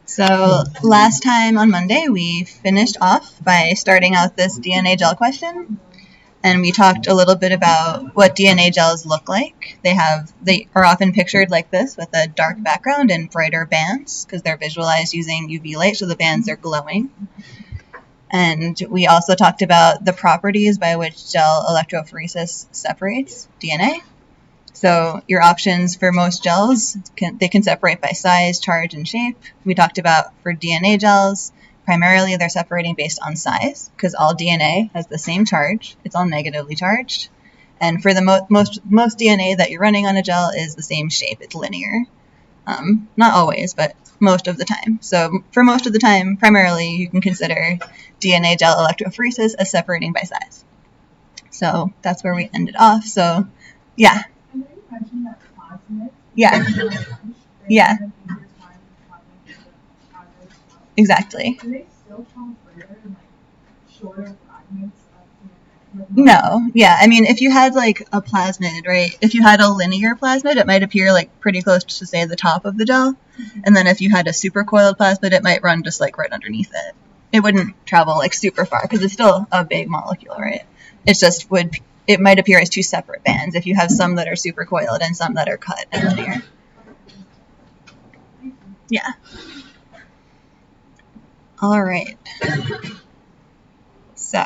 So last time on Monday, we finished off by starting out this DNA gel question. And we talked a little bit about what DNA gels look like. They are often pictured like this with a dark background and brighter bands because they're visualized using UV light, so the bands are glowing. And we also talked about the properties by which gel electrophoresis separates DNA. So your options for most gels, they can separate by size, charge, and shape. We talked about for DNA gels, primarily they're separating based on size because all DNA has the same charge. It's all negatively charged. And for the most DNA that you're running on a gel is the same shape. It's linear. Not always, but most of the time. So for most of the time, primarily, you can consider DNA gel electrophoresis as separating by size. So that's where we ended off. So, yeah. Yeah. Yeah. Exactly. No. Yeah. I mean, if you had like a plasmid, right? If you had a linear plasmid, it might appear like pretty close to, say, the top of the gel. And then if you had a supercoiled plasmid, it might run just like right underneath it. It wouldn't travel like super far because it's still a big molecule, right? It's just it might appear as two separate bands if you have some that are supercoiled and some that are cut and linear. Yeah. All right. So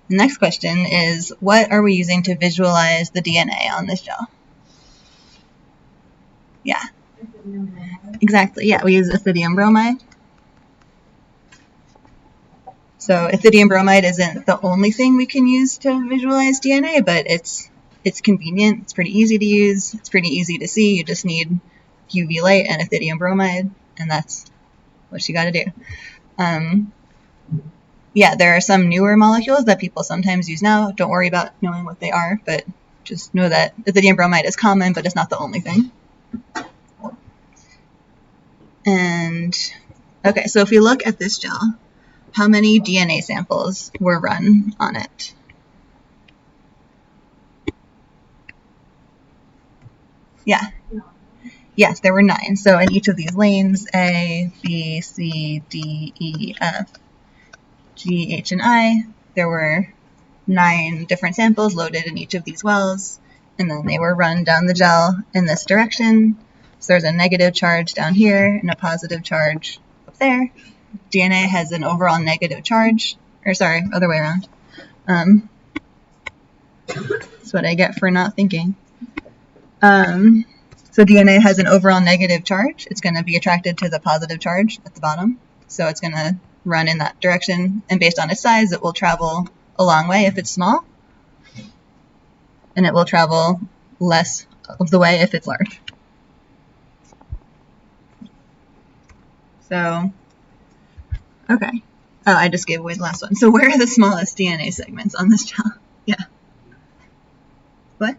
the next question is, what are we using to visualize the DNA on this gel? Yeah. Exactly. Yeah, we use ethidium bromide. So ethidium bromide isn't the only thing we can use to visualize DNA, but it's convenient. It's pretty easy to use. It's pretty easy to see. You just need UV light and ethidium bromide, and that's what you got to do. Yeah, there are some newer molecules that people sometimes use now. Don't worry about knowing what they are, but just know that ethidium bromide is common, but it's not the only thing. And, okay, so if we look at this gel, how many DNA samples were run on it? Yeah. Yes, there were 9. So in each of these lanes, A, B, C, D, E, F, G, H, and I, there were 9 different samples loaded in each of these wells, and then they were run down the gel in this direction. So there's a negative charge down here and a positive charge up there. DNA has an overall negative charge, or sorry, other way around. That's what I get for not thinking. So DNA has an overall negative charge. It's going to be attracted to the positive charge at the bottom. So it's going to run in that direction. And based on its size, it will travel a long way if it's small. And it will travel less of the way if it's large. So, okay. Oh, I just gave away the last one. So where are the smallest DNA segments on this gel? Yeah. What?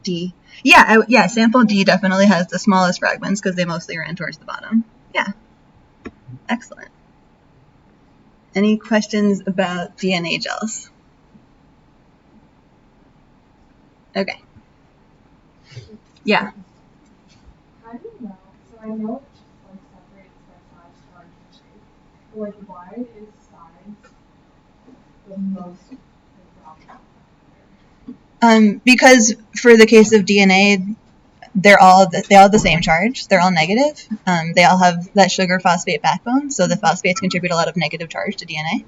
D. Yeah, sample D definitely has the smallest fragments because they mostly ran towards the bottom. Yeah. Excellent. Any questions about DNA gels? Okay. Yeah. How do you know? So I know it just like separates by size, charge, and shape. But like, why is size the most problem? Because for the case of DNA, they all have the same charge. They're all negative. They all have that sugar phosphate backbone, so the phosphates contribute a lot of negative charge to DNA.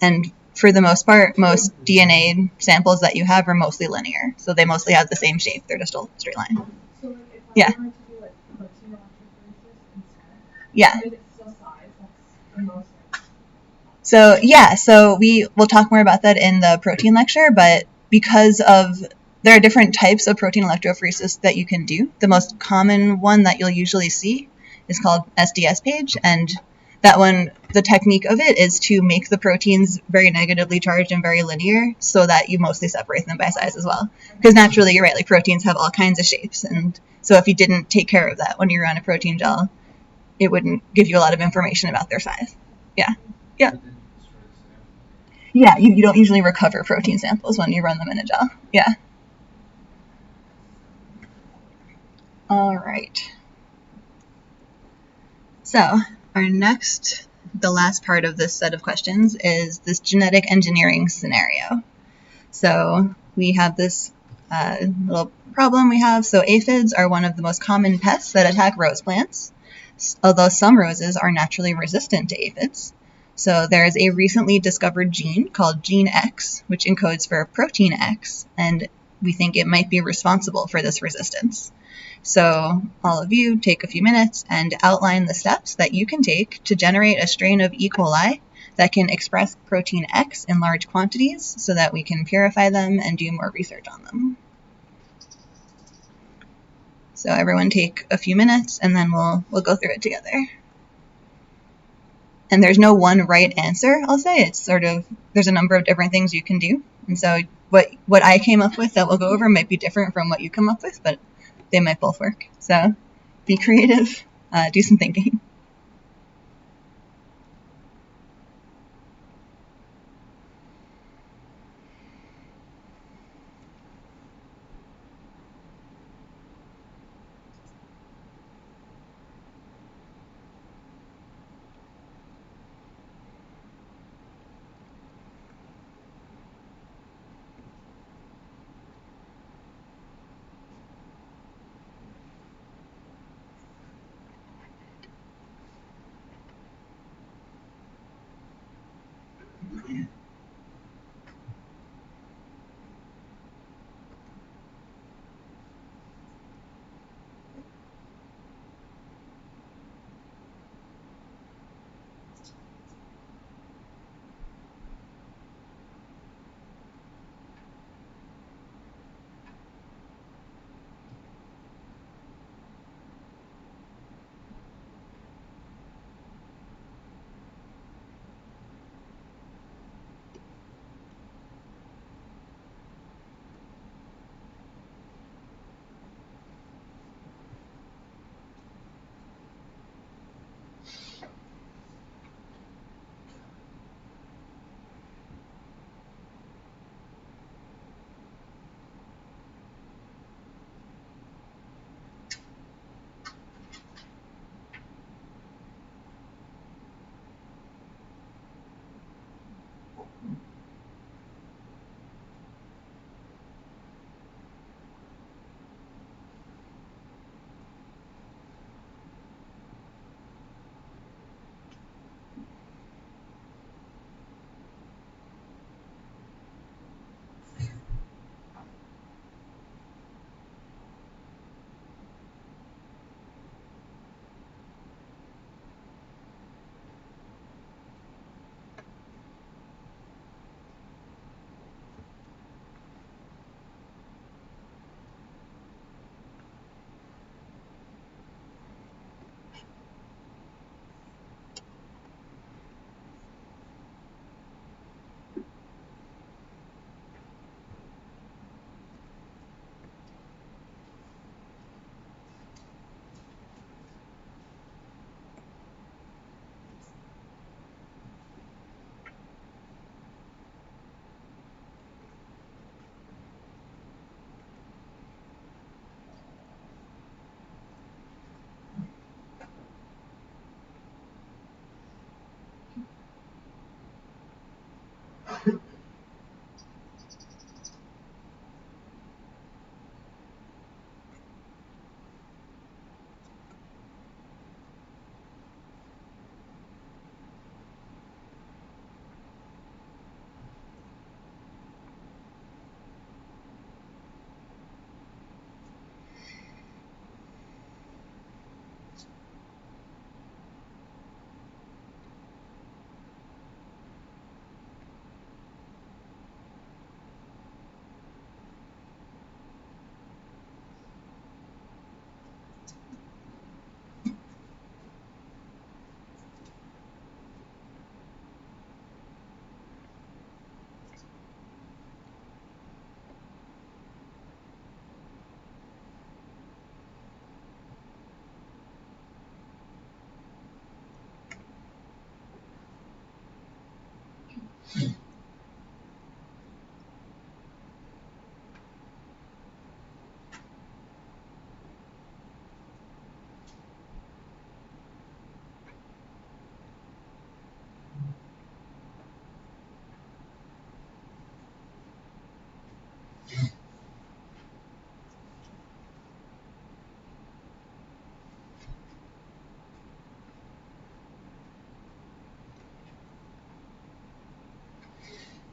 And for the most part, most DNA samples that you have are mostly linear, so they mostly have the same shape. They're just a straight line. So like, if Yeah. I were to do like protein electrophoresis instead, Yeah. is it still size? That's the most. So yeah, so we'll talk more about that in the protein lecture, but because there are different types of protein electrophoresis that you can do. The most common one that you'll usually see is called SDS page, and that one, the technique of it is to make the proteins very negatively charged and very linear so that you mostly separate them by size as well. Because naturally, you're right, like proteins have all kinds of shapes, and so if you didn't take care of that when you run a protein gel, it wouldn't give you a lot of information about their size. Yeah. Yeah. Yeah, you don't usually recover protein samples when you run them in a gel. Yeah. All right. So the last part of this set of questions is this genetic engineering scenario. So we have this little problem we have. So aphids are one of the most common pests that attack rose plants, although some roses are naturally resistant to aphids. So there is a recently discovered gene called gene X, which encodes for protein X, and we think it might be responsible for this resistance. So all of you take a few minutes and outline the steps that you can take to generate a strain of E. coli that can express protein X in large quantities so that we can purify them and do more research on them. So everyone take a few minutes and then we'll go through it together. And there's no one right answer, I'll say. It's sort of, there's a number of different things you can do. And so what I came up with that we'll go over might be different from what you come up with, but they might both work. So be creative, do some thinking.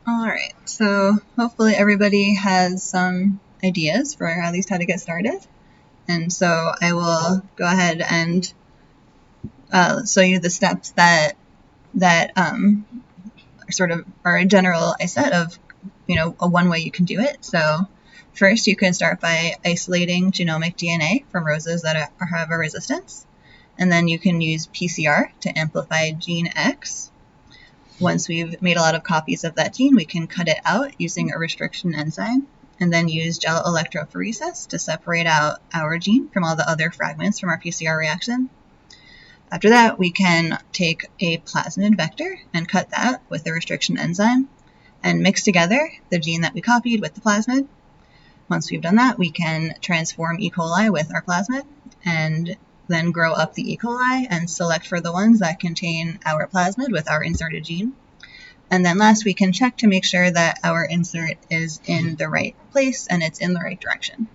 Alright, so hopefully everybody has some ideas for at least how to get started. And so I will go ahead and show you the steps that sort of are a general set of, a one way you can do it. So first you can start by isolating genomic DNA from roses that have a resistance. And then you can use PCR to amplify gene X. Once we've made a lot of copies of that gene, we can cut it out using a restriction enzyme, and then use gel electrophoresis to separate out our gene from all the other fragments from our PCR reaction. After that, we can take a plasmid vector and cut that with the restriction enzyme and mix together the gene that we copied with the plasmid. Once we've done that, we can transform E. coli with our plasmid and then grow up the E. coli and select for the ones that contain our plasmid with our inserted gene. And then last, we can check to make sure that our insert is in the right place and it's in the right direction.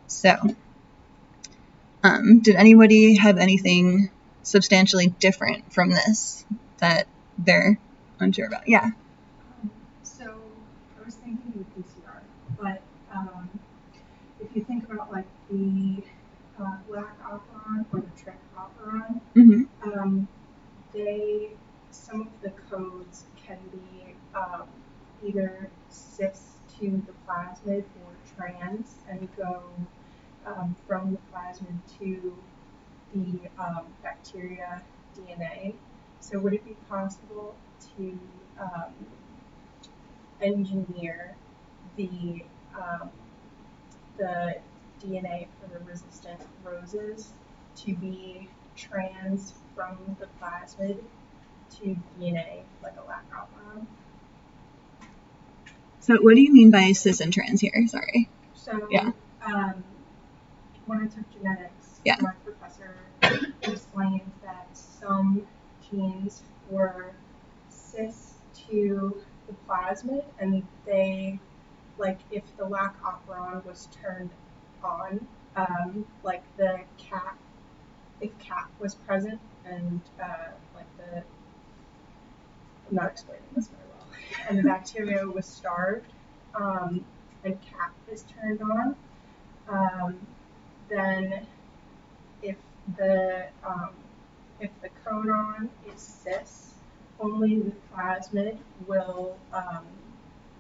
So, did anybody have anything substantially different from this that they're unsure about? Yeah. So I was thinking of PCR, but if you think about like the black operon or the trick operon, some of the codes can be either cis to the plasmid or trans and go from the plasmid to the bacteria DNA. So would it be possible to engineer the DNA for the resistant roses to be trans from the plasmid to DNA like a lac operon? So what do you mean by cis and trans here? Sorry. So yeah. When I took genetics, yeah. my professor explained that some genes were cis to the plasmid, and they, like, if the lac operon was turned on, like the cap, if cap was present, and I'm not explaining this very well, and the bacteria was starved, and cap is turned on, then if the codon is cis, only the plasmid will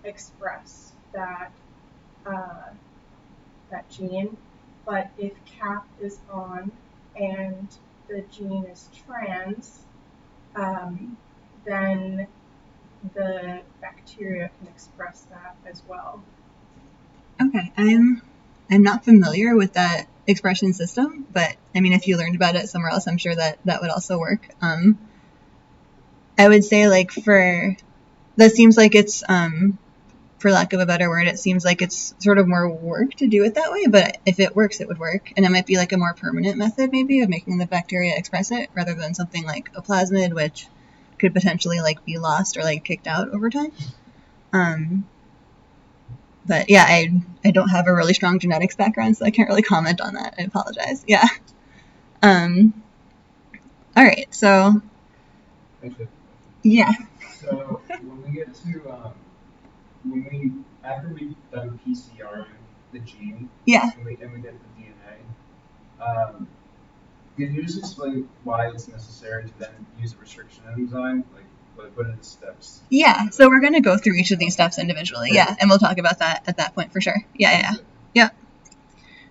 express that gene. But if cap is on and the gene is trans, then the bacteria can express that as well. Okay, I'm not familiar with that expression system, but I mean, if you learned about it somewhere else, I'm sure that would also work. I would say that seems like it's, for lack of a better word, it seems like it's sort of more work to do it that way, but if it works, it would work. And it might be like a more permanent method maybe of making the bacteria express it rather than something like a plasmid, which could potentially like be lost or like kicked out over time. But yeah, I don't have a really strong genetics background, so I can't really comment on that. I apologize. Yeah. All right. So. Yeah. So when we get to after we've done PCR the gene. Yeah. And we get the DNA. Can you just explain why it's necessary to then use a restriction enzyme? Like, what are the steps? Yeah, so we're going to go through each of these steps individually, yeah, and we'll talk about that at that point for sure. Yeah.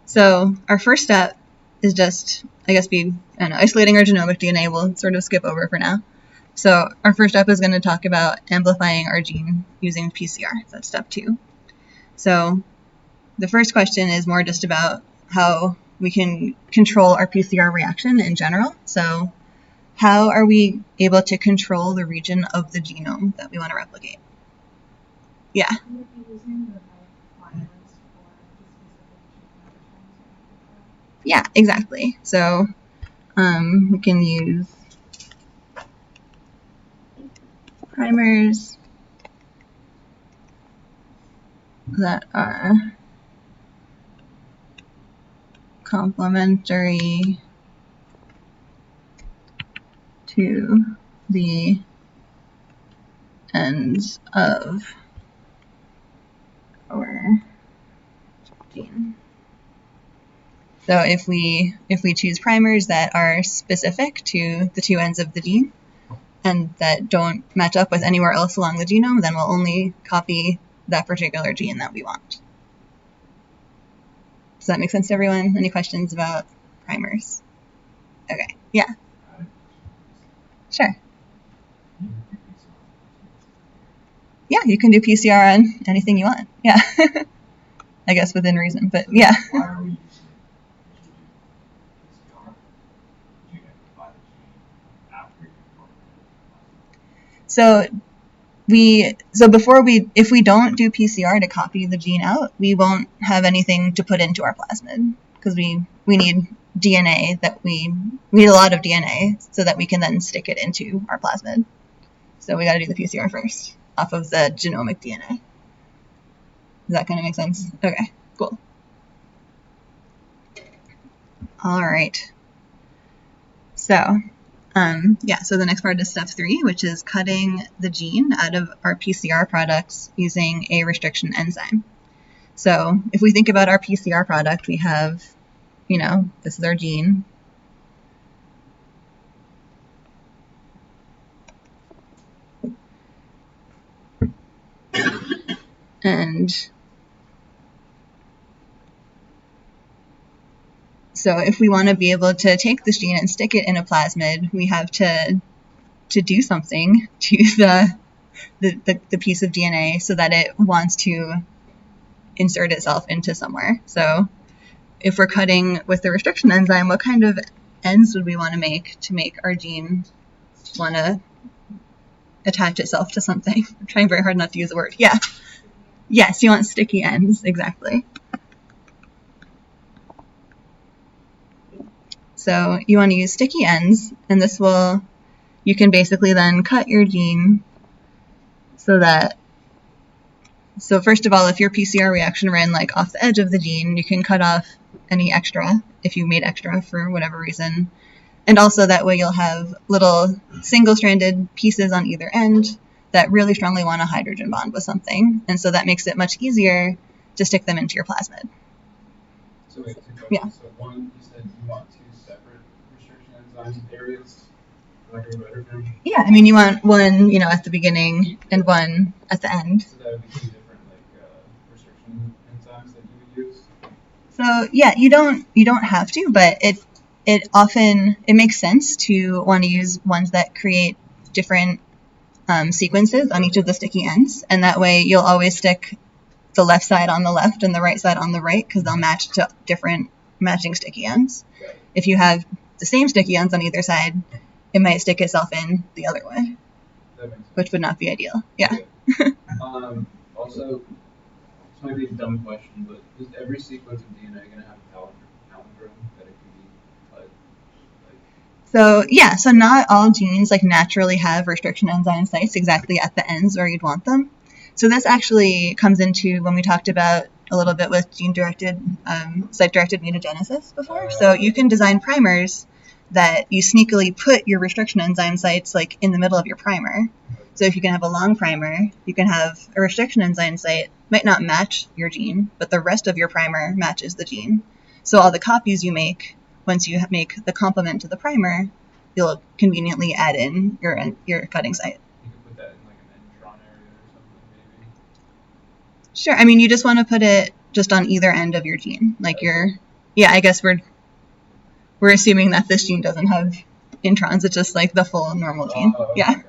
So our first step is just, isolating our genomic DNA. We'll sort of skip over for now. So our first step is going to talk about amplifying our gene using PCR. That's step 2. So the first question is more just about how we can control our PCR reaction in general. So how are we able to control the region of the genome that we want to replicate? Yeah. Yeah, exactly. So we can use primers that are complementary to the ends of our gene. So if we choose primers that are specific to the two ends of the gene and that don't match up with anywhere else along the genome, then we'll only copy that particular gene that we want. Does that make sense to everyone? Any questions about primers? Okay, yeah. Sure. Yeah, you can do PCR on anything you want. Yeah. I guess within reason, but yeah. So if we don't do PCR to copy the gene out, we won't have anything to put into our plasmid because we need DNA we need a lot of DNA so that we can then stick it into our plasmid. So we got to do the PCR first off of the genomic DNA. Does that kind of make sense? Okay, cool. All right. So so the next part is step 3, which is cutting the gene out of our PCR products using a restriction enzyme. So if we think about our PCR product, we have, this is our gene. And so if we want to be able to take this gene and stick it in a plasmid, we have to do something to the piece of DNA so that it wants to insert itself into somewhere. So if we're cutting with the restriction enzyme, what kind of ends would we want to make our gene want to attach itself to something? I'm trying very hard not to use the word. Yeah. Yes, you want sticky ends, exactly. So you want to use sticky ends, and you can basically then cut your gene so first of all, if your PCR reaction ran like off the edge of the gene, you can cut off any extra if you made extra for whatever reason. And also that way you'll have little single-stranded pieces on either end that really strongly want a hydrogen bond with something. And so that makes it much easier to stick them into your plasmid. So wait, yeah. So one, you said you want 2 separate restriction enzyme areas, for lack of a better term? Yeah, I mean you want one, at the beginning and one at the end. So that would be 2 different restriction enzymes that you would use? So yeah, you don't have to, but it often makes sense to want to use ones that create different sequences on each of the sticky ends, and that way you'll always stick the left side on the left and the right side on the right because they'll match to different matching sticky ends. If you have the same sticky ends on either side, it might stick itself in the other way, which would not be ideal. Yeah. Also, this might be a dumb question, but is every sequence of DNA going to have a palindrome that it can be cut? So not all genes naturally have restriction enzyme sites exactly at the ends where you'd want them. So this actually comes into when we talked about a little bit with gene-directed, site-directed mutagenesis before. So you can design primers that you sneakily put your restriction enzyme sites in the middle of your primer. So if you can have a long primer, you can have a restriction enzyme site, might not match your gene, but the rest of your primer matches the gene. So all the copies you make, once you make the complement to the primer, you'll conveniently add in your cutting site. You could put that in an intron area or something, maybe? Sure. I mean, you just want to put it just on either end of your gene. I guess we're assuming that this gene doesn't have introns. It's just the full normal gene. Okay, yeah. Got it.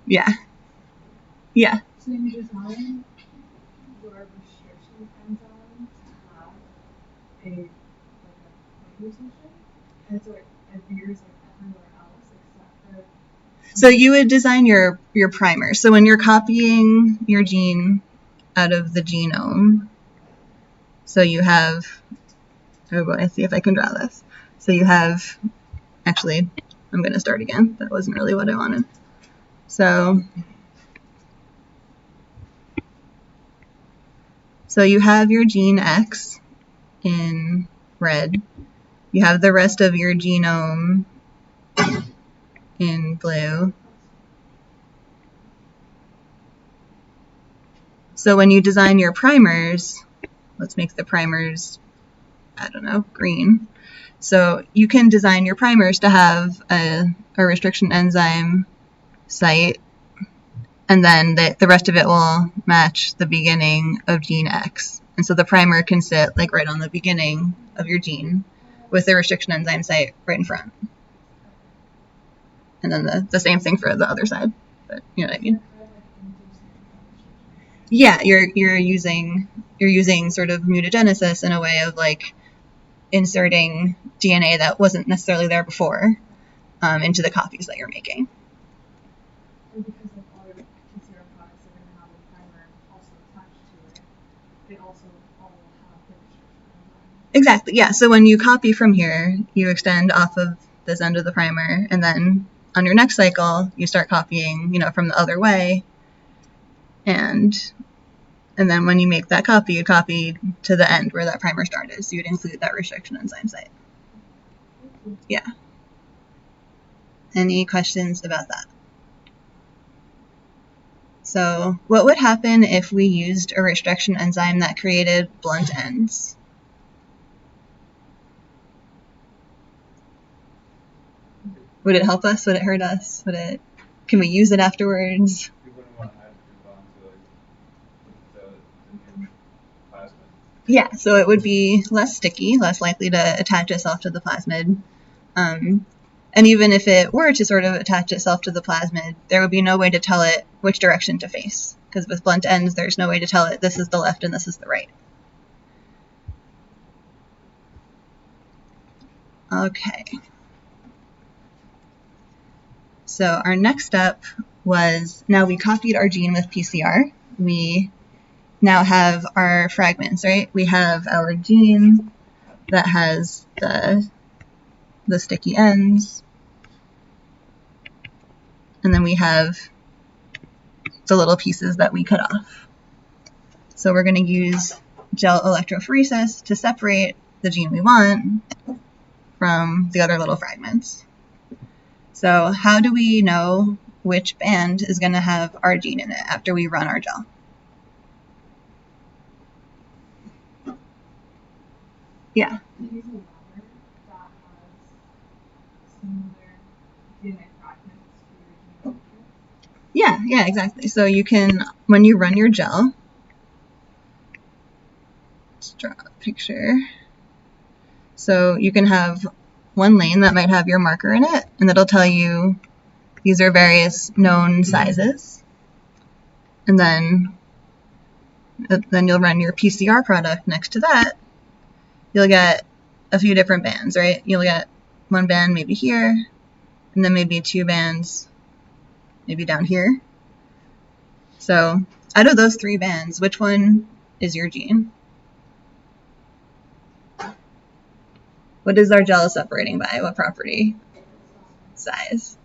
Yeah. Yeah. So you design your restriction enzyme to have a mutation, and so it adheres everywhere else except for. So you would design your primer. So when you're copying your gene out of the genome, so you have, let's see if I can draw this. So you have, actually, I'm going to start again. That wasn't really what I wanted. So you have your gene X in red. You have the rest of your genome in blue. So when you design your primers, let's make the primers, I don't know, green. So you can design your primers to have a restriction enzyme site, and then the rest of it will match the beginning of gene X. And so the primer can sit like right on the beginning of your gene with the restriction enzyme site right in front. And then the same thing for the other side. But you know what I mean? Yeah, you're using sort of mutagenesis in a way of like inserting DNA that wasn't necessarily there before into the copies that you're making. And because like all your PCR products are going to have a primer also attached to it, they also all have the restriction enzyme. Exactly, yeah. So when you copy from here, you extend off of this end of the primer, and then on your next cycle, you start copying, from the other way, and then when you make that copy, you copy to the end where that primer started. So you'd include that restriction enzyme site. Yeah. Any questions about that? So what would happen if we used a restriction enzyme that created blunt ends? Would it help us? Would it hurt us? Can we use it afterwards? You wouldn't want to add the bond to like the new plasmid. Yeah, so it would be less sticky, less likely to attach itself to the plasmid. And even if it were to sort of attach itself to the plasmid, there would be no way to tell it which direction to face. Because with blunt ends, there's no way to tell it this is the left and this is the right. Okay. So our next step was, now we copied our gene with PCR. We now have our fragments, right? We have our gene that has the sticky ends. And then we have the little pieces that we cut off. So we're going to use gel electrophoresis to separate the gene we want from the other little fragments. So how do we know which band is going to have our gene in it after we run our gel? Yeah. Using a router that has similar DNA fragments to your gene. Yeah, exactly. So you can, when you run your gel, let's draw a picture. So you can have one lane that might have your marker in it, and that'll tell you these are various known sizes. And then you'll run your PCR product next to that. You'll get a few different bands, right? You'll get one band maybe here, and then maybe two bands maybe down here. So out of those three bands, which one is your gene? What is our gel separating by? What property? Size.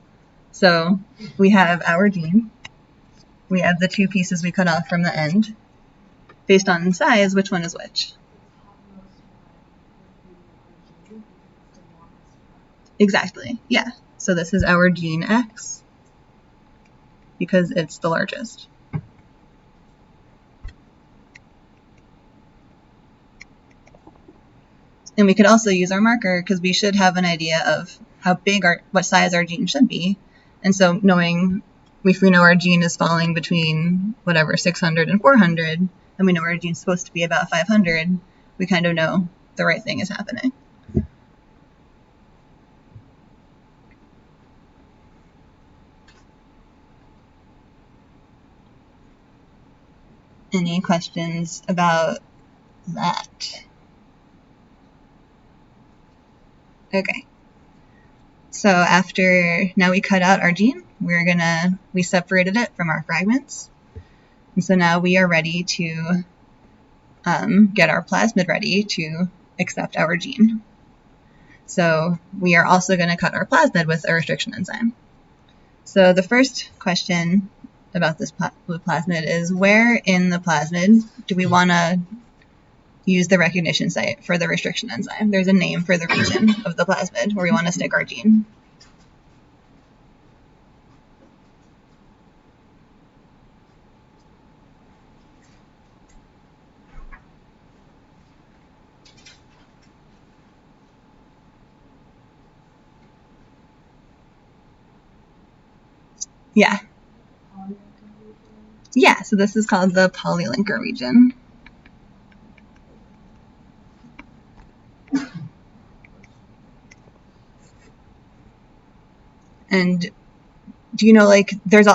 So we have our gene. We have the two pieces we cut off from the end. Based on size, which one is which? Exactly, yeah. So this is our gene X because it's the largest. And we could also use our marker because we should have an idea of how big what size our gene should be. And so knowing, if we know our gene is falling between whatever 600 and 400, and we know our gene's supposed to be about 500, we kind of know the right thing is happening. Any questions about that? Okay. So now we cut out our gene, we separated it from our fragments. And so now we are ready to get our plasmid ready to accept our gene. So we are also going to cut our plasmid with a restriction enzyme. So the first question about this blue plasmid is, where in the plasmid do we want to use the recognition site for the restriction enzyme? There's a name for the region of the plasmid where we want to stick our gene. Yeah. Yeah, so this is called the polylinker region. And do you know, like, there's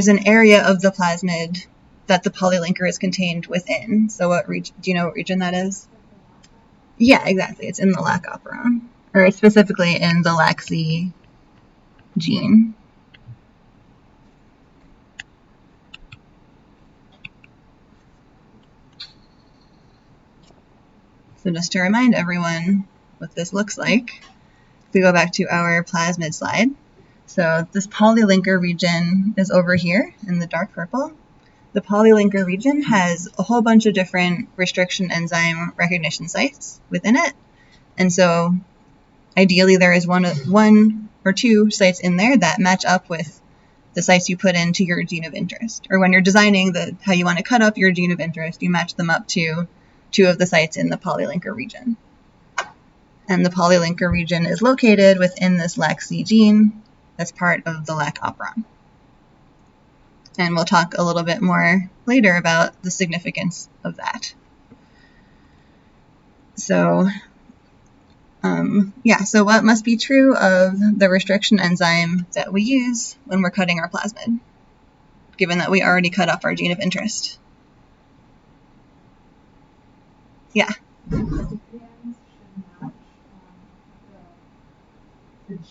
an area of the plasmid that the polylinker is contained within. So what region, do you know what region that is? Yeah, exactly. It's in the lac operon, or specifically in the LAC-Z gene. So just to remind everyone what this looks like, if we go back to our plasmid slide, so this polylinker region is over here in the dark purple. The polylinker region has a whole bunch of different restriction enzyme recognition sites within it. And so ideally there is one or two sites in there that match up with the sites you put into your gene of interest. Or when you're designing how you want to cut up your gene of interest, you match them up to two of the sites in the polylinker region. And the polylinker region is located within this LAC-Z gene that's part of the lac operon. And we'll talk a little bit more later about the significance of that. So, so what must be true of the restriction enzyme that we use when we're cutting our plasmid, given that we already cut up our gene of interest? Yeah. The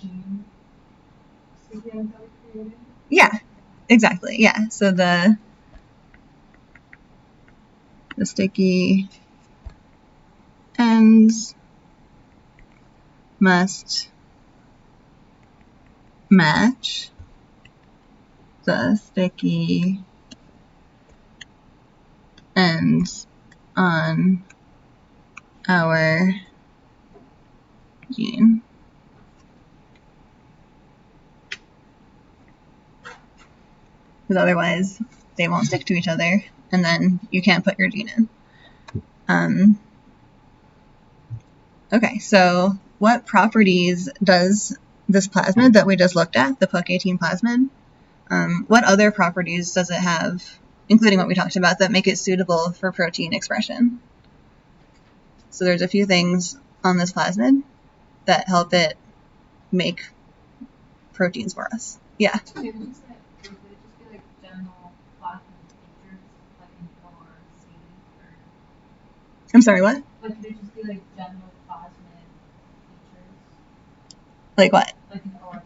gene sequence that we created? Yeah, exactly. Yeah. So the sticky ends must match the sticky ends on our gene. Because otherwise they won't stick to each other, and then you can't put your gene in. Okay, so what properties does this plasmid that we just looked at, the PUC18 plasmid, what other properties does it have, including what we talked about, that make it suitable for protein expression? So there's a few things on this plasmid that help it make proteins for us. Yeah. Would it just be like general plasmid features, like in ORC, or? I'm sorry, what? Like, could it just be like general plasmid features? Like what? Like an ORC.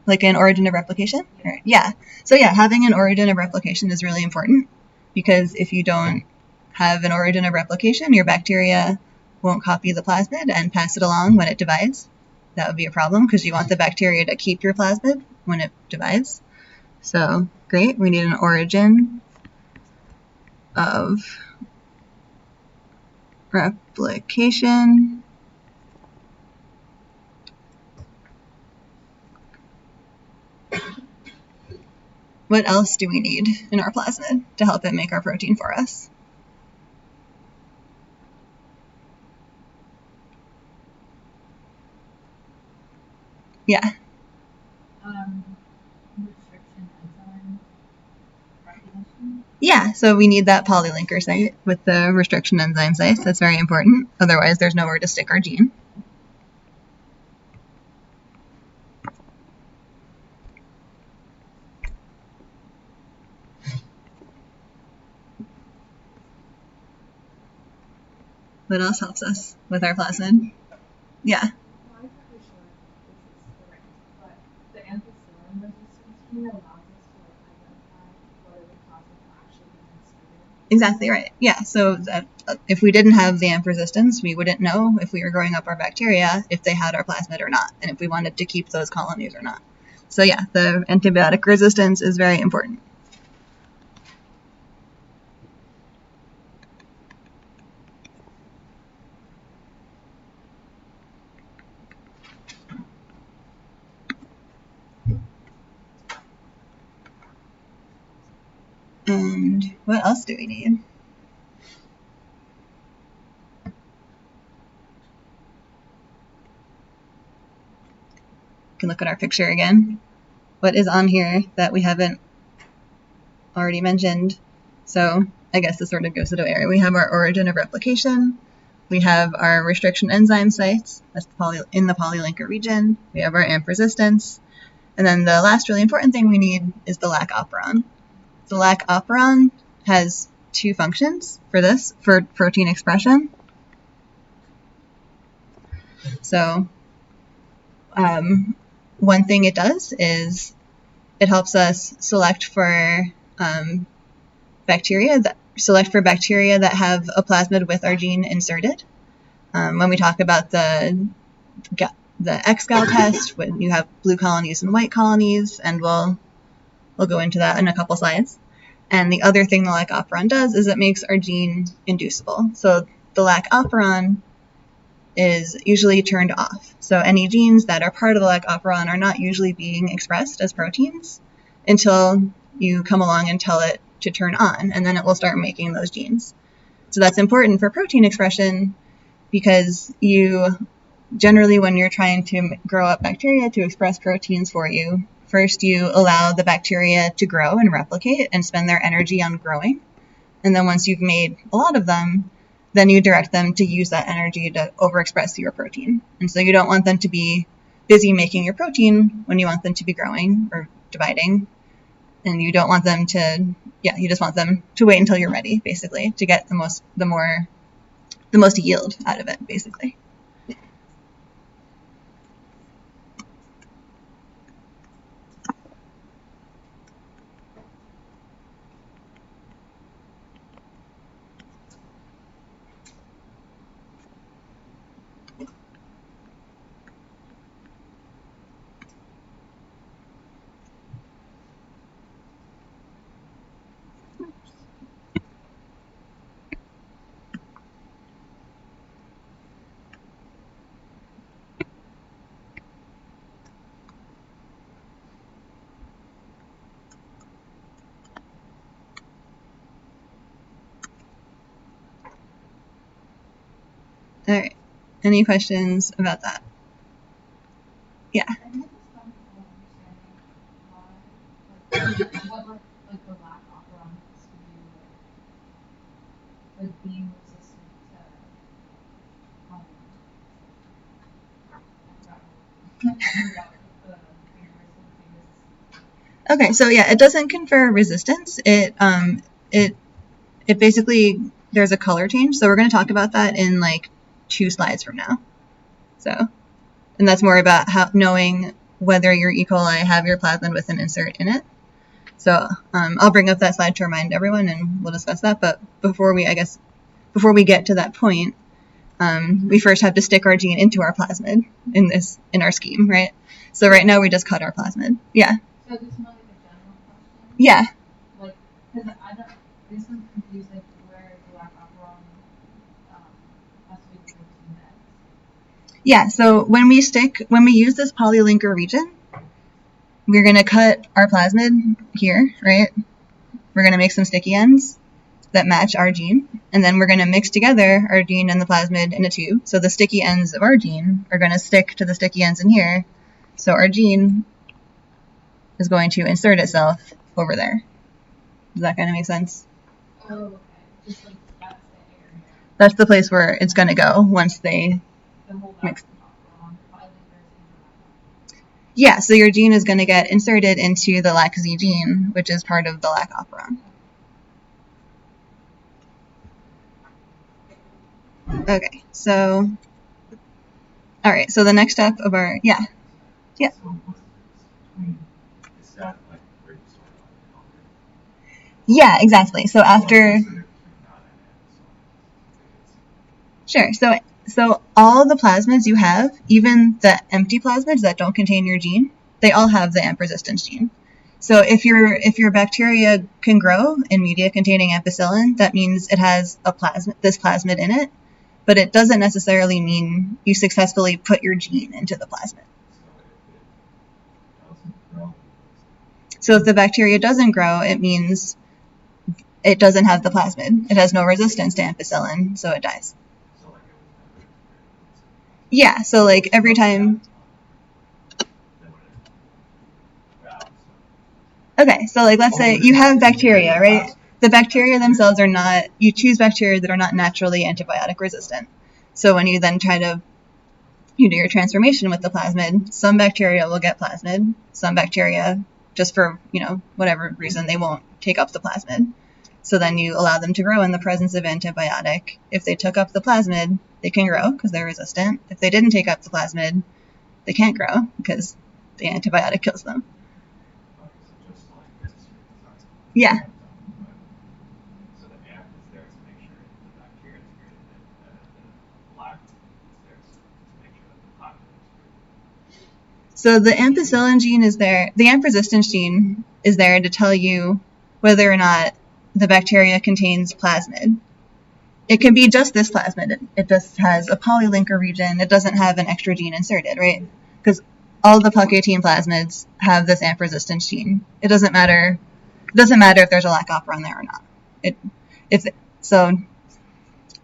Like an origin of replication? Yeah. Yeah. So yeah, having an origin of replication is really important, because if you don't have an origin of replication, your bacteria won't copy the plasmid and pass it along when it divides. That would be a problem, because you want the bacteria to keep your plasmid when it divides. So great, we need an origin of replication. What else do we need in our plasmid to help it make our protein for us? Yeah. Restriction enzyme recognition. Yeah, so we need that polylinker site with the restriction enzyme sites. That's very important. Otherwise, there's nowhere to stick our gene. What else helps us with our plasmid? Yeah. Well, I'm pretty sure this is the right answer, but the ampicillin resistance gene allows us to identify whether the plasmid will actually be inserted. Exactly right. Yeah, so if we didn't have the AMP resistance, we wouldn't know if we were growing up our bacteria if they had our plasmid or not, and if we wanted to keep those colonies or not. So yeah, the antibiotic resistance is very important. And what else do we need? Can look at our picture again. what is on here that we haven't already mentioned. So I guess this sort of goes to the area. We have our origin of replication. We have our restriction enzyme sites. That's in the polylinker region. We have our AMP resistance. And then the last really important thing we need is the lac operon. The lac operon has two functions for protein expression. So one thing it does is it helps us select for bacteria that have a plasmid with our gene inserted. When we talk about the X-gal test, when you have blue colonies and white colonies, and we'll go into that in a couple slides. And the other thing the lac operon does is it makes our gene inducible. So the lac operon is usually turned off. So any genes that are part of the lac operon are not usually being expressed as proteins until you come along and tell it to turn on, and then it will start making those genes. So that's important for protein expression because you generally, when you're trying to grow up bacteria to express proteins for you, first you allow the bacteria to grow and replicate and spend their energy on growing. And then once you've made a lot of them, then you direct them to use that energy to overexpress your protein. And so you don't want them to be busy making your protein when you want them to be growing or dividing. And you don't want them to, you just want them to wait until you're ready, basically, to get the most yield out of it, basically. All right. Any questions about that? Yeah. I think it's fun understanding why, what the lac operon has to do with being resistant to Okay, so yeah, it doesn't confer resistance. It basically, there's a color change. So we're going to talk about that in like 2 slides from now. So, and that's more about knowing whether your E. coli have your plasmid with an insert in it. So I'll bring up that slide to remind everyone, and we'll discuss that. But before we get to that point, we first have to stick our gene into our plasmid in our scheme, right? So right now we just cut our plasmid. Yeah. So this is not like a general question? Yeah. Like, because this is confused, like, where the lac operon has to be the protein that. Yeah, so when we use this polylinker region, we're going to cut our plasmid here, right? We're going to make some sticky ends that match our gene, and then we're going to mix together our gene and the plasmid in a tube. So the sticky ends of our gene are going to stick to the sticky ends in here. So our gene is going to insert itself over there. Does that kind of make sense? Oh, okay. Just like that's the area. That's the place where it's going to go once they mix. Yeah, so your gene is going to get inserted into the LAC-Z gene, which is part of the lac operon. Okay, so, all right, so the next step of our, yeah. Yeah, exactly. So after, sure, so all the plasmids you have, even the empty plasmids that don't contain your gene, they all have the AMP resistance gene. So if your bacteria can grow in media containing ampicillin, that means it has this plasmid in it, but it doesn't necessarily mean you successfully put your gene into the plasmid. So if the bacteria doesn't grow, it means it doesn't have the plasmid. It has no resistance to ampicillin, so it dies. Yeah, so like every time. Okay, so like let's say you have bacteria, right? The bacteria themselves are not, you choose bacteria that are not naturally antibiotic resistant. So when you then try to, you do your transformation with the plasmid, some bacteria will get plasmid, some bacteria, just for, whatever reason, they won't take up the plasmid. So then you allow them to grow in the presence of antibiotic. If they took up the plasmid, they can grow because they're resistant. If they didn't take up the plasmid, they can't grow because the antibiotic kills them. Okay, so just like this is sorry. Yeah. So the amp is there to make sure the bacteria is greater than the black is there to make sure that the plasmid is greater. So the ampicillin gene is there, the AMP resistance gene is there to tell you whether or not the bacteria contains plasmid. It can be just this plasmid. It just has a polylinker region. It doesn't have an extra gene inserted, right? Because all the Puck18 plasmids have this AMP resistance gene. It doesn't matter if there's a lac operon there or not.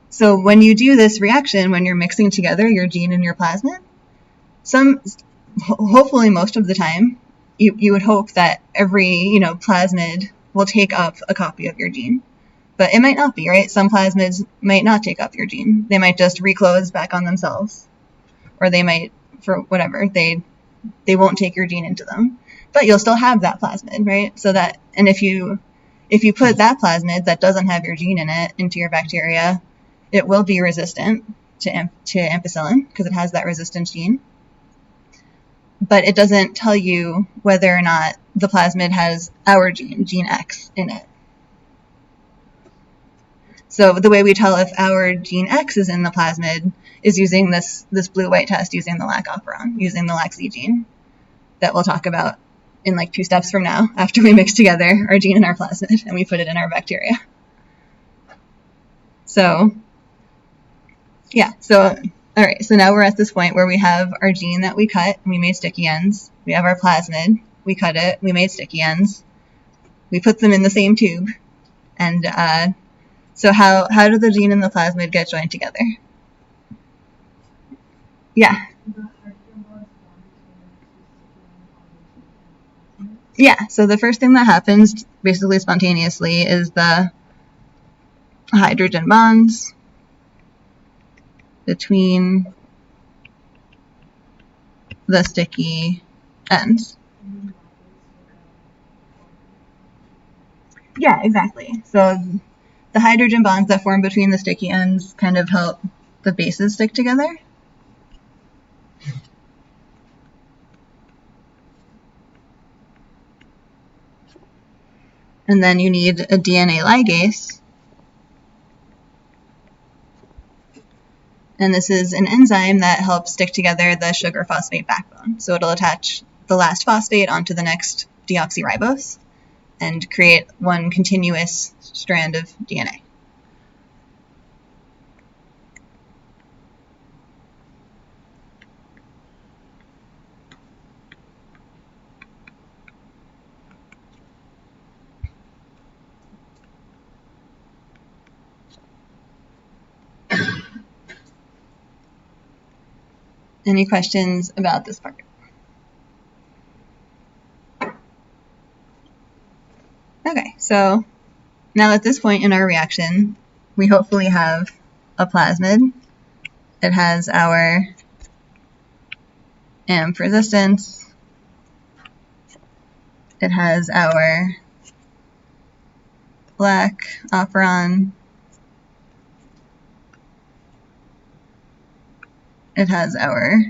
So when you do this reaction, when you're mixing together your gene and your plasmid, hopefully most of the time, you would hope that every plasmid will take up a copy of your gene. But it might not be, right? Some plasmids might not take up your gene. They might just reclose back on themselves. Or they might, for whatever, they won't take your gene into them. But you'll still have that plasmid, right? And if you put that plasmid that doesn't have your gene in it into your bacteria, it will be resistant to ampicillin because it has that resistance gene. But it doesn't tell you whether or not the plasmid has our gene X, in it. So the way we tell if our gene X is in the plasmid is using this blue-white test, using the lac operon, using the lac Z gene that we'll talk about in like 2 steps from now, after we mix together our gene and our plasmid and we put it in our bacteria. So, yeah, all right, so now we're at this point where we have our gene that we cut, and we made sticky ends. We have our plasmid, we cut it, we made sticky ends. We put them in the same tube, and so how do the gene and the plasmid get joined together? Yeah. Yeah, so the first thing that happens, basically spontaneously, is the hydrogen bonds between the sticky ends. Yeah, exactly. So the hydrogen bonds that form between the sticky ends kind of help the bases stick together. And then you need a DNA ligase. And this is an enzyme that helps stick together the sugar phosphate backbone. So it'll attach the last phosphate onto the next deoxyribose and create one continuous strand of DNA. Any questions about this part? Okay, so now at this point in our reaction, we hopefully have a plasmid. It has our AMP resistance. It has our lac operon. It has our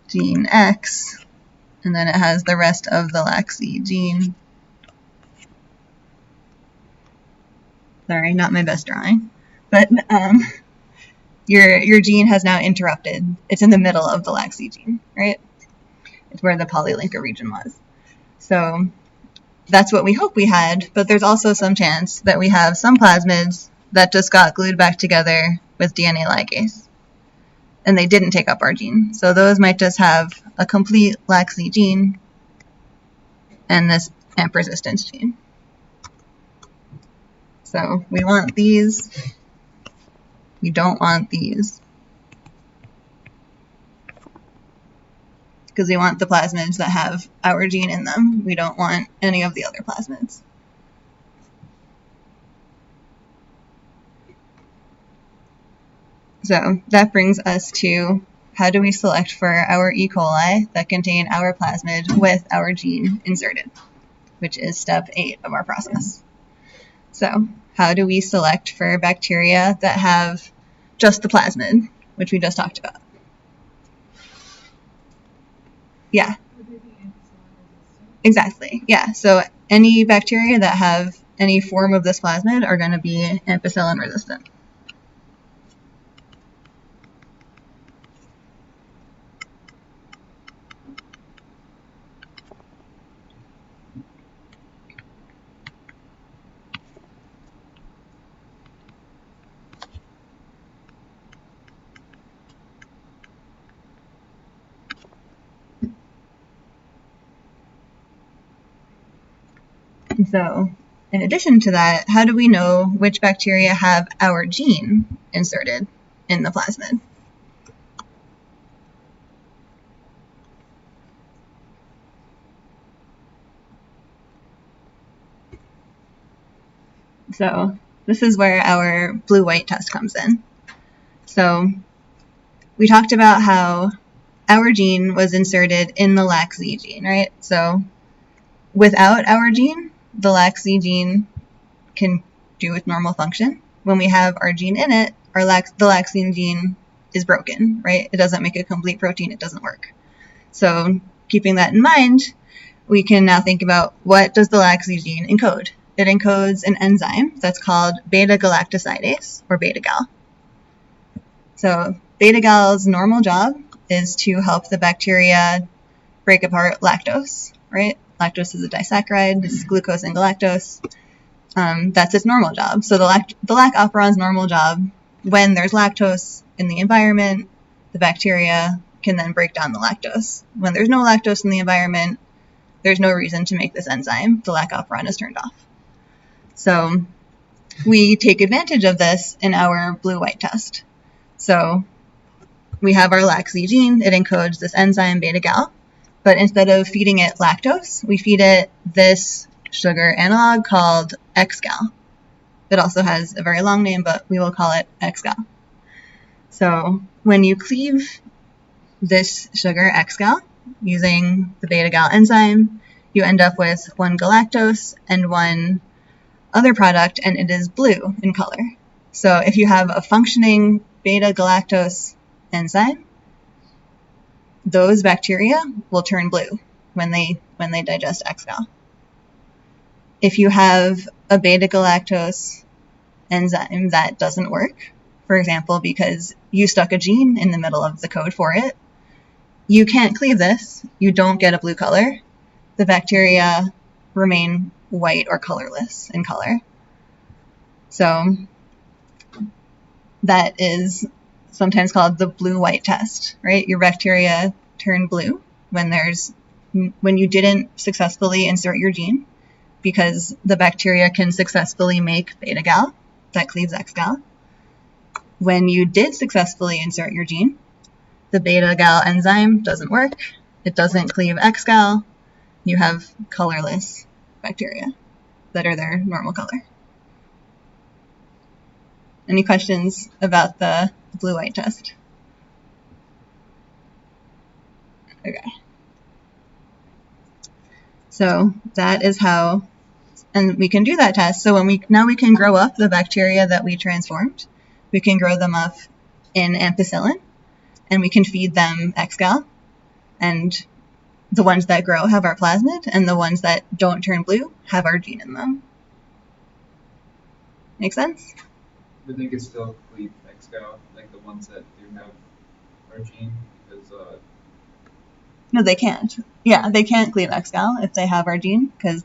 gene X, and then it has the rest of the lac Z gene. Sorry, not my best drawing. But your gene has now interrupted. It's in the middle of the lac Z gene, right? It's where the polylinker region was. So that's what we hope we had, but there's also some chance that we have some plasmids that just got glued back together with DNA ligase, and they didn't take up our gene. So those might just have a complete lac Z gene and this AMP resistance gene. So we want these. We don't want these. because we want the plasmids that have our gene in them. We don't want any of the other plasmids. So that brings us to how do we select for our E. coli that contain our plasmid with our gene inserted, which is step 8 of our process. So how do we select for bacteria that have just the plasmid, which we just talked about? Yeah. Would they be ampicillin resistant? Exactly. Yeah. So any bacteria that have any form of this plasmid are going to be ampicillin resistant. And so, in addition to that, how do we know which bacteria have our gene inserted in the plasmid? So this is where our blue-white test comes in. So we talked about how our gene was inserted in the LAC-Z gene, right? So without our gene, the LAC-Z gene can do its normal function. When we have our gene in it, the LAC-Z gene is broken, right? It doesn't make a complete protein. It doesn't work. So keeping that in mind, we can now think about what does the LAC-Z gene encode? It encodes an enzyme that's called beta-galactosidase, or beta-gal. So beta-gal's normal job is to help the bacteria break apart lactose, right? Lactose is a disaccharide. This is glucose and galactose. That's its normal job. So the lac operon's normal job, when there's lactose in the environment, the bacteria can then break down the lactose. When there's no lactose in the environment, there's no reason to make this enzyme. The lac operon is turned off. So we take advantage of this in our blue-white test. So we have our LAC-Z gene. It encodes this enzyme beta-gal. But instead of feeding it lactose, we feed it this sugar analog called X-gal. It also has a very long name, but we will call it X-gal. So when you cleave this sugar X-gal using the beta-gal enzyme, you end up with one galactose and one other product, and it is blue in color. So if you have a functioning beta-galactose enzyme, those bacteria will turn blue when they digest X-gal. If you have a beta-galactose enzyme that doesn't work, for example, because you stuck a gene in the middle of the code for it, you can't cleave this, you don't get a blue color. The bacteria remain white or colorless in color. So that is sometimes called the blue-white test, right? Your bacteria turn blue when you didn't successfully insert your gene, because the bacteria can successfully make beta-gal that cleaves X-gal. When you did successfully insert your gene, the beta-gal enzyme doesn't work. It doesn't cleave X-gal. You have colorless bacteria that are their normal color. Any questions about the blue-white test? Okay. So that is how, and we can do that test. So now we can grow up the bacteria that we transformed. We can grow them up in ampicillin, and we can feed them X-gal. And the ones that grow have our plasmid, and the ones that don't turn blue have our gene in them. Make sense? But they could still cleave X-gal, like the ones that do have our gene, because No, they can't. Yeah, they can't cleave X-gal if they have our gene, because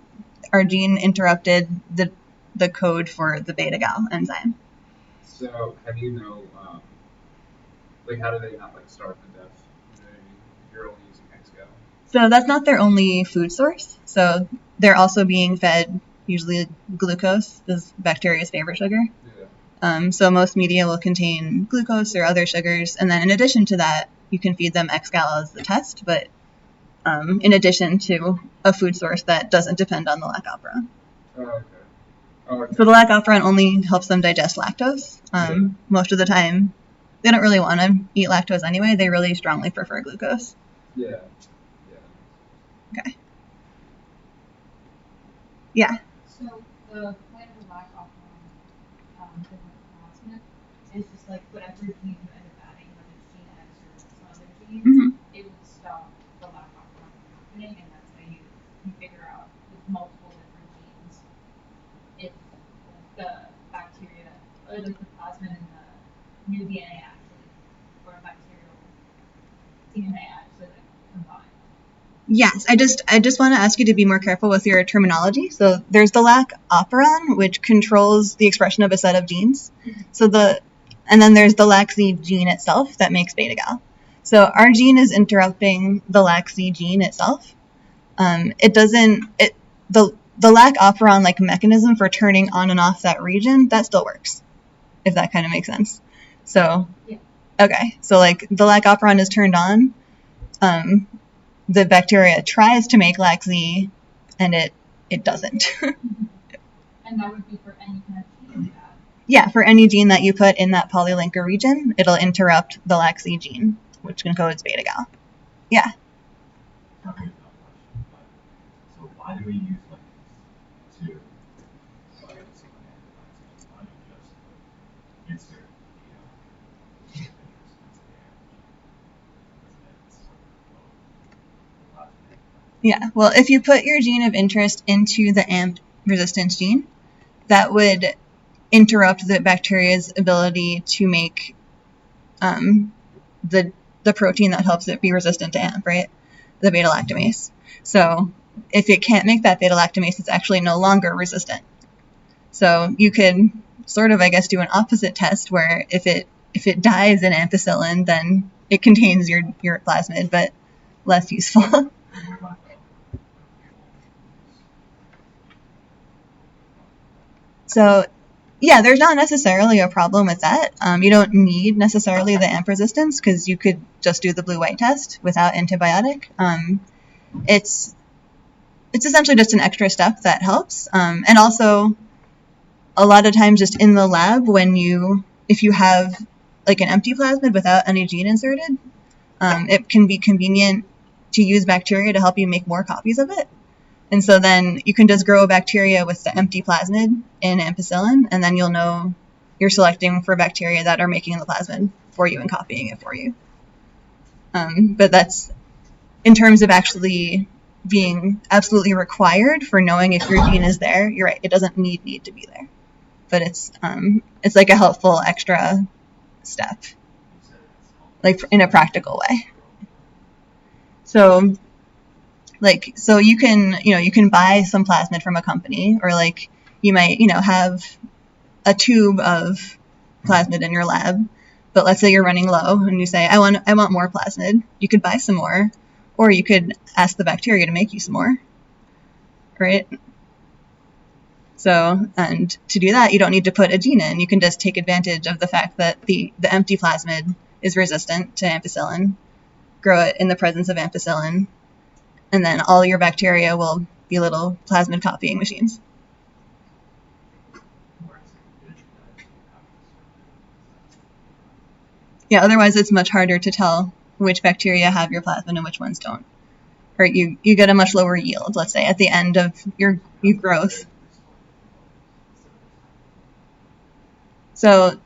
our gene interrupted the code for the beta-gal enzyme. So how do you know, like how do they not like starve to death? You know what I mean? If you're only using X-gal. So that's not their only food source. So they're also being fed usually glucose, is bacteria's favorite sugar. Yeah. So most media will contain glucose or other sugars, and then in addition to that, you can feed them X-gal as the test, but in addition to a food source that doesn't depend on the lac operon. Oh, okay. Oh, okay. So the lac operon only helps them digest lactose. Most of the time, they don't really want to eat lactose anyway. They really strongly prefer glucose. Yeah. Okay. Yeah. So the point of the lac operon for the plasmid is just like whatever gene you end up adding, whether it's gene X or some other gene, it will stop the lac operon from happening, and that's how you figure out with multiple different genes if the bacteria or like the plasmid and the new DNA actually or bacterial DNA actually like combine. Yes, I just want to ask you to be more careful with your terminology. So there's the lac operon, which controls the expression of a set of genes. And then there's the LAC-Z gene itself that makes beta-gal. So our gene is interrupting the LAC-Z gene itself. The lac operon like mechanism for turning on and off that region, that still works, if that kind of makes sense. So yeah. Okay, so like the lac operon is turned on. The bacteria tries to make LAC-Z, and it doesn't. And that would be for any kind of gene you have. Yeah, for any gene that you put in that polylinker region, it'll interrupt the LAC-Z gene, which encodes beta-gal. Yeah. Probably a dumb question, but so why do we use like these two sites of an antibiotic? Why not just insert the interest into the antigen? It's both the plasmid. Yeah, well, if you put your gene of interest into the AMP resistance gene, that would interrupt the bacteria's ability to make the protein that helps it be resistant to AMP, right? The beta-lactamase. So if it can't make that beta-lactamase, it's actually no longer resistant. So you could sort of, I guess, do an opposite test where if it dies in ampicillin, then it contains your plasmid, but less useful. So yeah, there's not necessarily a problem with that. You don't need necessarily the AMP resistance because you could just do the blue-white test without antibiotic. It's essentially just an extra step that helps. And also, a lot of times just in the lab, if you have like an empty plasmid without any gene inserted, it can be convenient to use bacteria to help you make more copies of it. And so then you can just grow a bacteria with the empty plasmid in ampicillin, and then you'll know you're selecting for bacteria that are making the plasmid for you and copying it for you. But that's in terms of actually being absolutely required for knowing if your gene is there. You're right; it doesn't need to be there, but it's like a helpful extra step, like in a practical way. So you can buy some plasmid from a company, or like you might have a tube of plasmid in your lab, but let's say you're running low and you say I want more plasmid. You could buy some more, or you could ask the bacteria to make you some more, right? So, and to do that, you don't need to put a gene in. You can just take advantage of the fact that the empty plasmid is resistant to ampicillin, grow it in the presence of ampicillin, and then all your bacteria will be little plasmid copying machines. Yeah, otherwise it's much harder to tell which bacteria have your plasmid and which ones don't. Or you get a much lower yield, let's say, at the end of your growth. So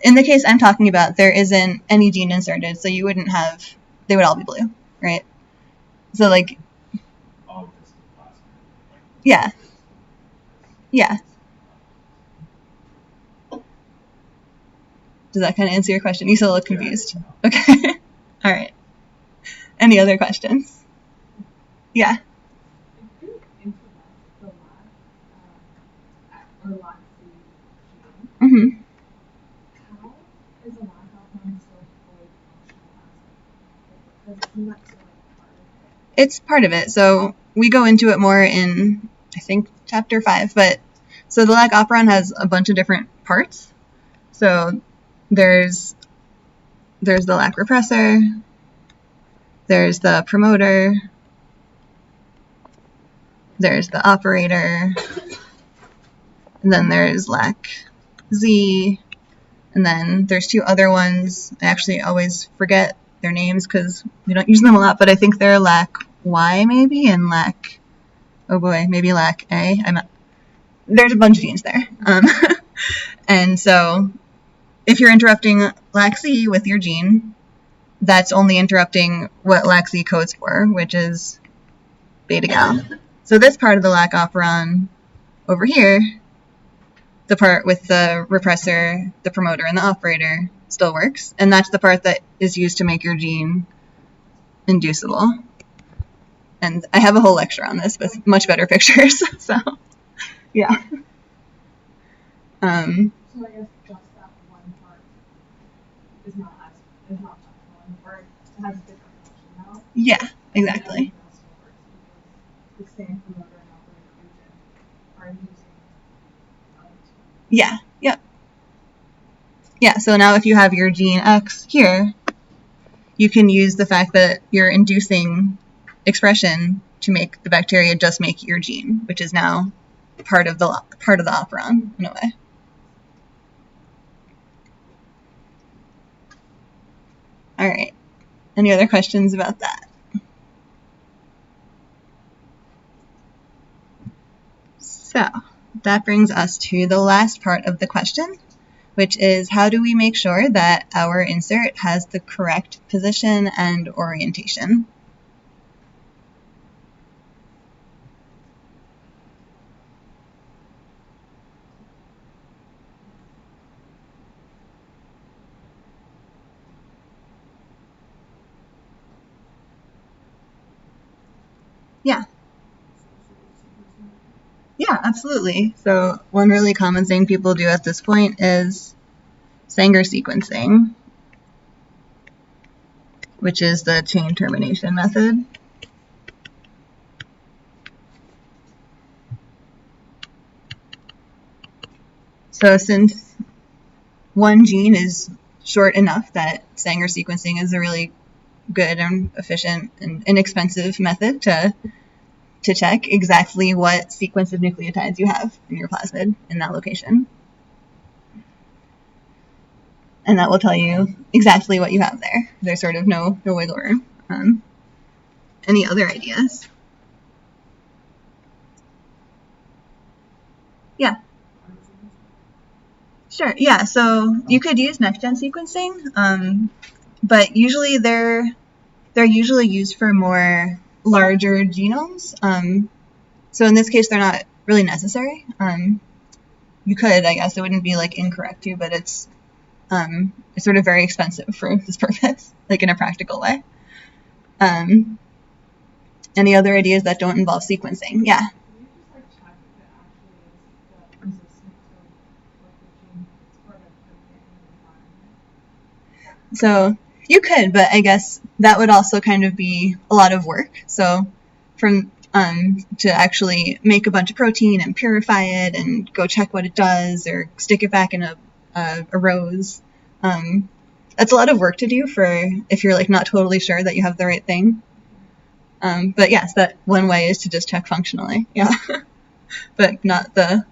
in the case I'm talking about, there isn't any gene inserted, so you wouldn't have, they would all be blue, right? So like, yeah. Yeah. Does that kind of answer your question? You still look confused. Okay. All right. Any other questions? Yeah. Mm-hmm. How is a lac operon still fully functional as isn't that still like part of it? It's part of it. So we go into it more in, I think, chapter 5. But so the lac operon has a bunch of different parts. So there's the lac repressor, there's the promoter, there's the operator, and then there's lac Z, and then there's two other ones. I actually always forget their names because we don't use them a lot, but I think they're lac Y maybe, and lac, oh boy, maybe lac A. There's a bunch of genes there. And so if you're interrupting lac Z with your gene, that's only interrupting what lac Z codes for, which is beta gal. So this part of the lac operon over here, the part with the repressor, the promoter, and the operator still works, and that's the part that is used to make your gene inducible. And I have a whole lecture on this with much better pictures, so yeah. So I guess just that one part is not functional, or it has a different function now. Yeah, exactly. The same promoter and operator region are using Yeah, yep. Yeah, so now if you have your gene X here, you can use the fact that you're inducing expression to make the bacteria just make your gene, which is now part of the operon in a way. All right. Any other questions about that? So that brings us to the last part of the question, which is how do we make sure that our insert has the correct position and orientation? Yeah. Yeah, absolutely. So one really common thing people do at this point is Sanger sequencing, which is the chain termination method. So since one gene is short enough that Sanger sequencing is a really good and efficient and inexpensive method to check exactly what sequence of nucleotides you have in your plasmid in that location. And that will tell you exactly what you have there. There's sort of no wiggle room. Any other ideas? Yeah. Sure. Yeah. So you could use next-gen sequencing, but usually they're usually used for more larger genomes. So in this case, they're not really necessary. You could, I guess, it wouldn't be like incorrect to, but it's sort of very expensive for this purpose, like in a practical way. Any other ideas that don't involve sequencing? Yeah. Can you just like check if it actually is resistant to what the gene is part of the environment? So you could, but I guess that would also kind of be a lot of work. So from to actually make a bunch of protein and purify it and go check what it does or stick it back in a rose. That's a lot of work to do for if you're like not totally sure that you have the right thing. But yes, that one way is to just check functionally. Yeah, but not the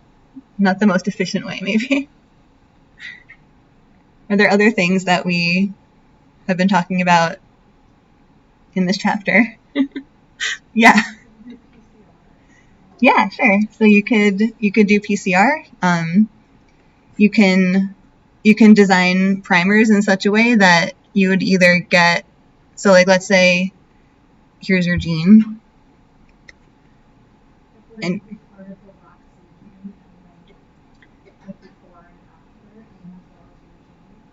most efficient way, maybe. Are there other things that we have been talking about in this chapter? Yeah. Yeah, sure. So you could do PCR. You can design primers in such a way that you would either get, so like let's say here's your gene, and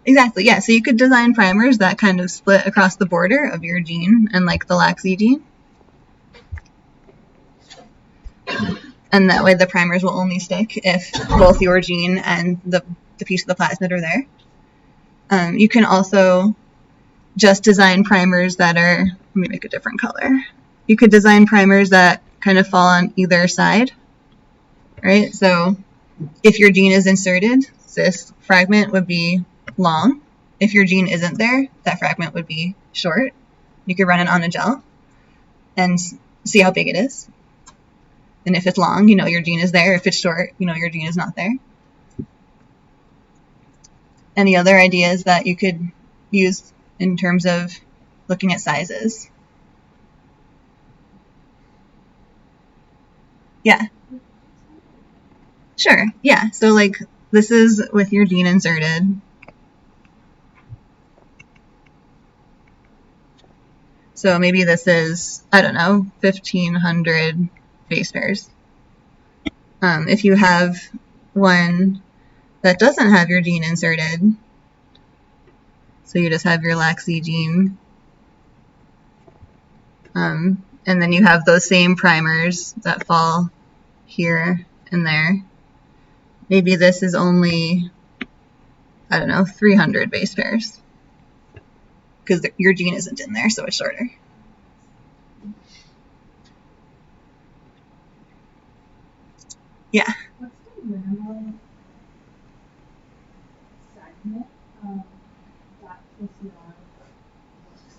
exactly, yeah. So you could design primers that kind of split across the border of your gene and like the lac Z gene. And that way the primers will only stick if both your gene and the piece of the plasmid are there. You can also just design primers that are, let me make a different color. You could design primers that kind of fall on either side, right? So if your gene is inserted, this fragment would be long. If your gene isn't there, that fragment would be short. You could run it on a gel and see how big it is. And if it's long, you know your gene is there. If it's short, you know your gene is not there. Any other ideas that you could use in terms of looking at sizes? Yeah. Sure. Yeah. So like this is with your gene inserted. So maybe this is, I don't know, 1,500 base pairs. If you have one that doesn't have your gene inserted, so you just have your laxi gene, and then you have those same primers that fall here and there. Maybe this is only, I don't know, 300 base pairs because your gene isn't in there, so it's shorter. Yeah. What's the minimum segment that PCR works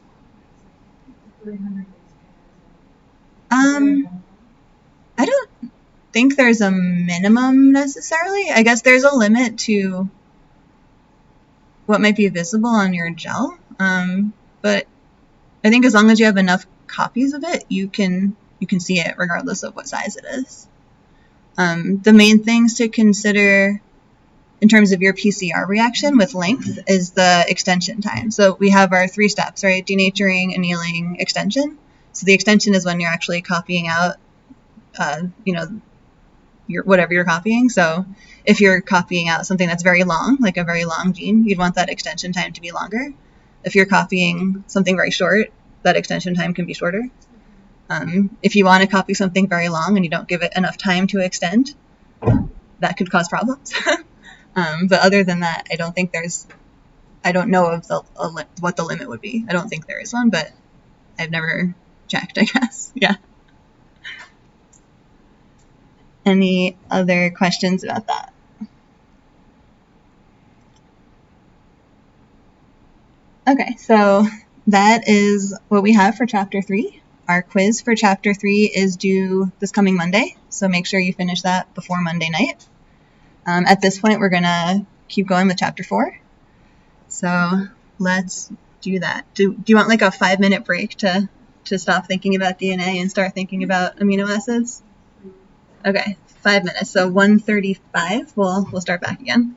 on? 300 base pairs. I don't think there's a minimum necessarily. I guess there's a limit to what might be visible on your gel. But I think as long as you have enough copies of it, you can see it regardless of what size it is. The main things to consider in terms of your PCR reaction with length is the extension time. So we have our 3 steps, right? Denaturing, annealing, extension. So the extension is when you're actually copying out, whatever you're copying. So if you're copying out something that's very long, like a very long gene, you'd want that extension time to be longer. If you're copying something very short, that extension time can be shorter. If you want to copy something very long and you don't give it enough time to extend, that could cause problems. But other than that, I don't know of what the limit would be. I don't think there is one, but I've never checked, I guess. Yeah. Any other questions about that? Okay, so that is what we have for Chapter 3. Our quiz for Chapter 3 is due this coming Monday, so make sure you finish that before Monday night. At this point, we're going to keep going with Chapter 4. So let's do that. Do you want like a 5-minute break to stop thinking about DNA and start thinking about amino acids? Okay, 5 minutes. So 1:35, we'll start back again.